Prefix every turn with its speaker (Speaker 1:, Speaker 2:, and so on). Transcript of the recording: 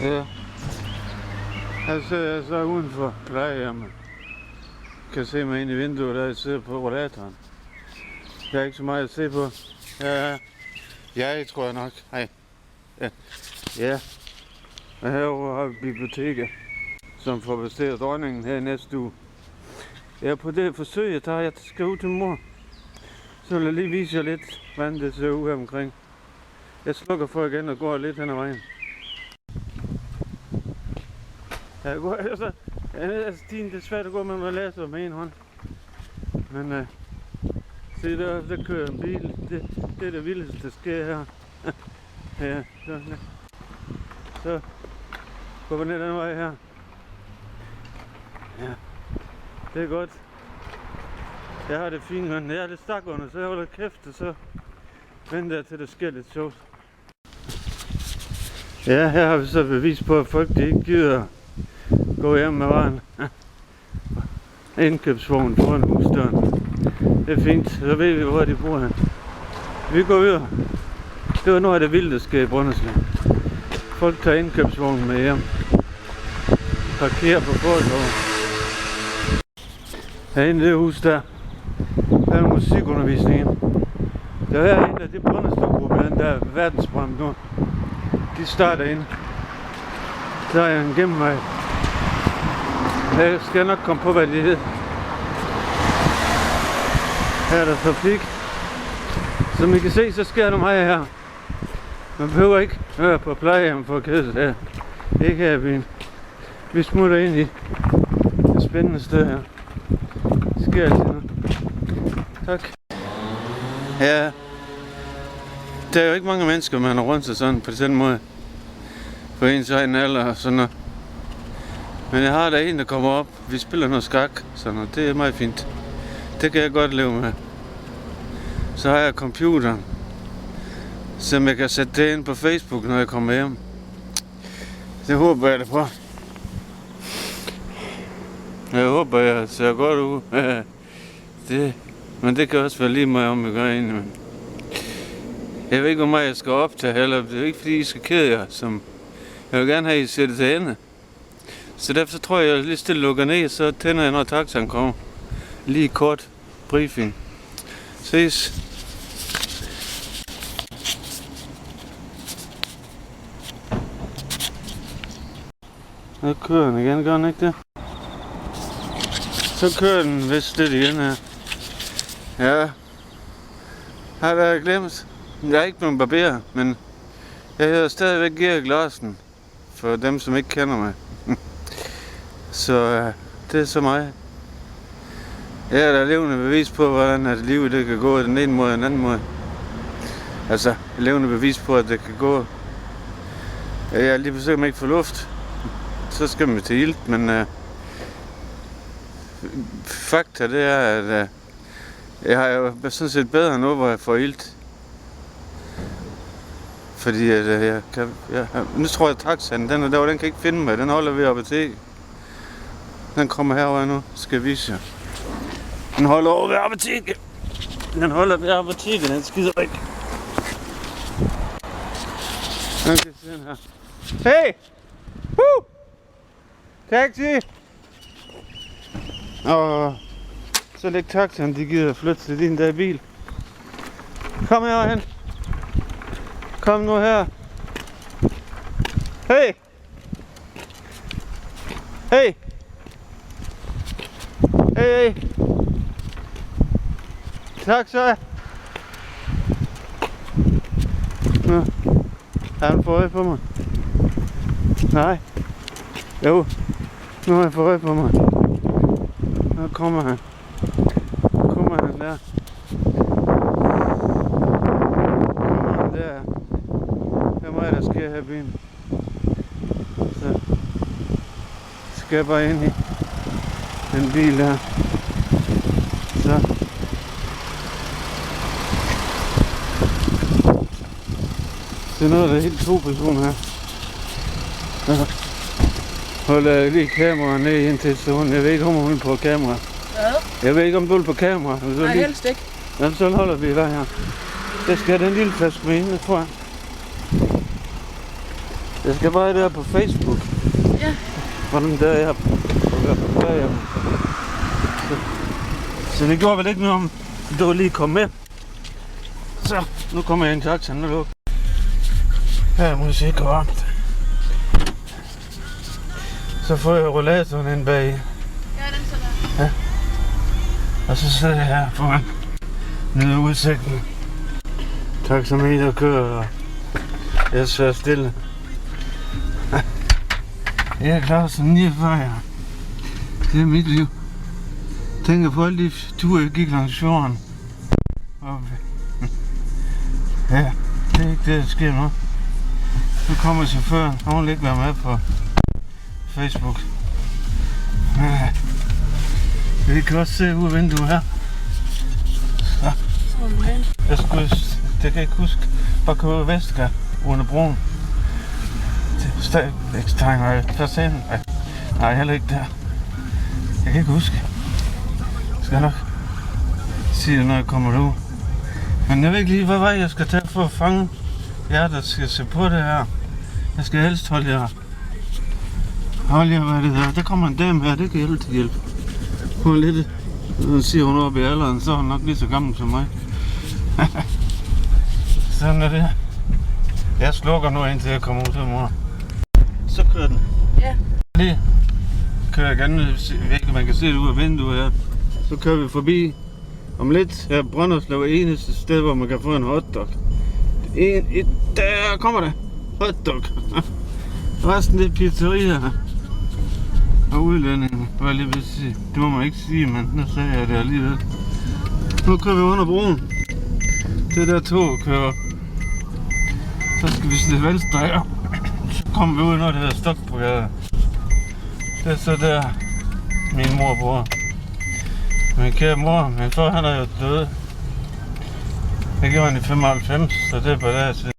Speaker 1: Ja. Altså, jeg så uden for plejehjemmet. Kan se mig ind i vinduet, der jeg sidder på rollatoren. Der er ikke så meget at se på. Ja, tror jeg nok. Hej. Ja. Og herovre har vi biblioteket, som får bestemt dronningen her i næste uge. Jeg er på det forsøg, jeg tager. Jeg skal ud til mor. Så vil jeg lige vise jer lidt, hvordan det ser ud her omkring. Jeg slukker for igen og går lidt hen ad vejen. Jeg går altså, det er svært at gå med en rollator med en hånd. Men se der kører en bil. Det er det vildeste, der sker her. Ja, så går vi ned den vej her. Ja, det er godt. Jeg har det fint, men jeg er lidt stak under, så jeg holder kæft, og så venter jeg til det sker lidt sjovt. Ja, her har vi så bevis på, at folk de ikke gider gå hjem med varen. Indkøbsvognen foran husdøren. Det er fint, så ved vi, hvor de bor hen. Vi går videre. Det var noget af det vilde, der sker i Brønderslev. Folk tager indkøbsvognen med hjem. Parkerer på fortovet. Herinde i det hus der er musikundervisning. Der er en af de Brønderslev-grupper, den der verdensberømte nu. De starter ind. Der er en gennemvej. Jeg skal nok komme på, hvad det hedder. Her er der trafik. Som I kan se, så sker der meget her. Man behøver ikke høre på plejehjem for at kede sig her. Ikke her i byen. Vi smutter ind i et spændende sted her. Det sker altid noget. Tak. Ja. Der er jo ikke mange mennesker, man har rundt sig sådan på den måde. På ens egen alder og sådan noget. Men jeg har der en, der kommer op. Vi spiller noget skak, sådan noget. Det er meget fint. Det kan jeg godt leve med. Så har jeg computeren, som jeg kan sætte det ind på Facebook, når jeg kommer hjem. Det håber jeg da på. Jeg håber, jeg ser godt ud. Men det kan også være lige meget om, jeg gør ind. Jeg ved ikke, hvor meget jeg skal optage heller. Det er ikke, fordi I skal kede jer. Jeg vil gerne have, at I ser det til ende. Så derfor tror jeg, at jeg lige stille lukker ned, så tænder jeg, når taxaen kommer. Lige kort briefing. Ses. Så kører den igen, gør den ikke det? Så kører den vist lidt igen her. Ja. Har været glemt. Jeg er ikke blevet barber, men jeg hedder stadigvæk Erik Larsen. For dem, som ikke kender mig. Så det er så mig. Jeg er der levende bevis på, hvordan at livet det kan gå den ene måde og den anden måde. Altså, levende bevis på, at det kan gå. Jeg er lige forsøgt, at man ikke får luft. Så skal man til ilt, men fakta det er, at jeg har jo sådan set bedre nu, hvor jeg får ilt. Fordi at nu tror jeg, at taxaen, den kan ikke finde mig. Den holder ved apoteket. Den kommer herover nu, skal jeg vise jer. Den holder over ved apoteket. Den holder ved apoteket, den skider ikke. Okay, se den her. Hey! Woo! Taxi! Og så læg taxaen, de gider flytte til din der bil. Kom herhen. Kom nu her. Hey! Hey! Hey! Taxa! Nå. Har han fået øje på mig? Nej. Jo. Nu har han fået øje på mig. Nu kommer han. Kommer han der. Kommer han der. Det er mig, der sker her i byen. Så skal jeg bare ind i den bil der. Så. Det er noget, der er helt 2 personer her. Så holder jeg lige kameraet ned indtil så jeg ved ikke, om hun er på kamera.
Speaker 2: Hvad?
Speaker 1: Jeg ved ikke, om du er på kamera.
Speaker 2: Nej, helst ikke.
Speaker 1: Jamen, så holder vi der her. Der skal have den lille flaske med hende, tror jeg. Jeg skal bare der på Facebook.
Speaker 2: Ja.
Speaker 1: Hvordan der er på plejehjem. Så det gjorde vel ikke noget om, du var lige komme med. Så, nu kommer jeg ind til aktien og lukker. Her er musik og varmt. Så får jeg rollatoren ind bag.
Speaker 2: Ja, den så der.
Speaker 1: Ja. Og så sidder jeg her foran nede udsigten. Taxameter kører, og jeg sidder stille. Jeg er klar som 49 år. Det er mit liv. Tænker på alle de ture, jeg gik langs fjorden. Ja, det er ikke det, der sker nu. Nu kommer chaufføren, og hun vil ikke være med på Facebook. Ja. Vi kan også se ud af vinduet her. Så. Jeg skulle, det kan jeg ikke huske. Bare køre ud af Vestgade, under broen. Stegværkstegn, Fasen. Nej, heller ikke der. Jeg kan ikke huske. Jeg skal nok sige det, når jeg kommer derud. Men jeg ved ikke lige, hvad vej jeg skal tage for at fange jer, der skal se på det her. Jeg skal helst holde jer, hvad det der. Der kommer en dame her, det kan hjælpe til hjælp. Hun er lidt, nu siger hun oppe i alderen, så er hun nok lige så gammel som mig. Sådan er det. Jeg slukker nu indtil jeg kommer ud til mor. Så kører den.
Speaker 2: Ja.
Speaker 1: Lige kører jeg gerne, man kan se det ud af vinduet her. Så kører vi forbi. Om lidt er Brønderslev eneste sted, hvor man kan få en hotdog. Der kommer det. Hotdog. Resten det er pizzeria. Og udlændinge, var jeg lige ved at sige. Det må man ikke sige, men nu sagde jeg det alligevel. Nu kører vi under broen. Det der tog kører. Så skal vi slippe venstre her. Så kommer vi ud, når det hedder Stokbrogade. Det er så der, min mor bor. Min kære mor, min far han er jo død. Det gjorde han i 95, så det er på der siden.